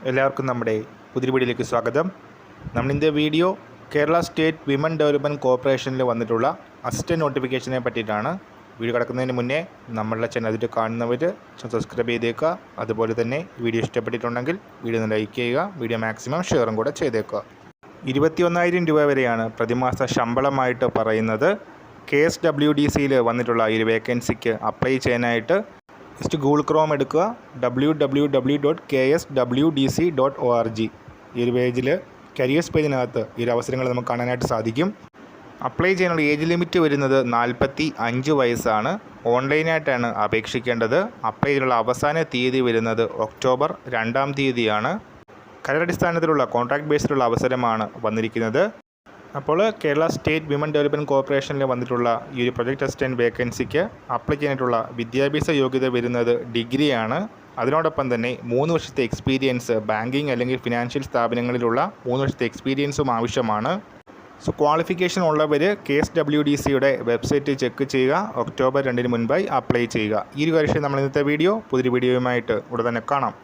എല്ലാവർക്കും നമ്മുടെ പുതിയ വീഡിയോയിലേക്ക് സ്വാഗതം. നമ്മളിൻ്റെ video Kerala state women development കോർപ്പറേഷനിൽ വന്നിട്ടുള്ള അസിസ്റ്റൻറ്റ് നോട്ടിഫിക്കേഷനെ പറ്റിയിട്ടാണ്. വീഡിയോ കിടക്കുന്നതിന് മുന്നേ നമ്മളുടെ ചാനൽ അതിൽ കാണുന്നവർ സബ്സ്ക്രൈബ് ചെയ്തേക്കുക. അതുപോലെ തന്നെ വീഡിയോ ഇഷ്ടപ്പെട്ടിട്ടുണ്ടെങ്കിൽ വീഡിയോ ഒന്ന് ലൈക്ക് ചെയ്യുക, വീഡിയോ മാക്സിമം ഷെയറും കൂടെ ചെയ്തേക്കുക. 21,000 രൂപ വരെയാണ് പ്രതിമാസ ശമ്പളമായിട്ട് പറയുന്നത്. KSWDCയിൽ വന്നിട്ടുള്ള ഈ ഒരു വേക്കൻസിക്ക് അപ്ലൈ ചെയ്യാനായിട്ട് ജസ്റ്റ് ഗൂഗിൾ ക്രോം എടുക്കുക, www.kswdc.org. ഈ ഒരു പേജിൽ കരിയേഴ്സ് പേജിനകത്ത് ഈ ഒരു അവസരങ്ങൾ നമുക്ക് കാണാനായിട്ട് സാധിക്കും. അപ്ലൈ ചെയ്യാനുള്ള ഏജ് ലിമിറ്റ് വരുന്നത് 45 വയസ്സാണ്. ഓൺലൈനായിട്ടാണ് അപേക്ഷിക്കേണ്ടത്. അപ്ലൈ ചെയ്യാനുള്ള അവസാന തീയതി വരുന്നത് ഒക്ടോബർ 2-ാം തീയതിയാണ്. കരാറടിസ്ഥാനത്തിലുള്ള കോൺട്രാക്ട് ബേസിലുള്ള അവസരമാണ് വന്നിരിക്കുന്നത്. അപ്പോൾ കേരള സ്റ്റേറ്റ് വിമൻ ഡെവലപ്മെൻറ്റ് കോർപ്പറേഷനിൽ വന്നിട്ടുള്ള ഈ ഒരു പ്രൊജക്ട് അസിസ്റ്റൻറ്റ് വേക്കൻസിക്ക് അപ്ലൈ ചെയ്യാനായിട്ടുള്ള വിദ്യാഭ്യാസ യോഗ്യത വരുന്നത് ഡിഗ്രിയാണ്. അതിനോടൊപ്പം തന്നെ 3 വർഷത്തെ എക്സ്പീരിയൻസ് ബാങ്കിങ് അല്ലെങ്കിൽ ഫിനാൻഷ്യൽ സ്ഥാപനങ്ങളിലുള്ള 3 വർഷത്തെ എക്സ്പീരിയൻസും ആവശ്യമാണ്. സോ ക്വാളിഫിക്കേഷൻ ഉള്ളവർ KSWDCയുടെ വെബ്സൈറ്റ് ചെക്ക് ചെയ്യുക. ഒക്ടോബർ 2-ന് മുൻപായി അപ്ലൈ ചെയ്യുക. ഈ ഒരു കാര്യം നമ്മൾ ഇന്നത്തെ പുതിയൊരു വീഡിയോയുമായിട്ട് ഉടൻ തന്നെ കാണാം.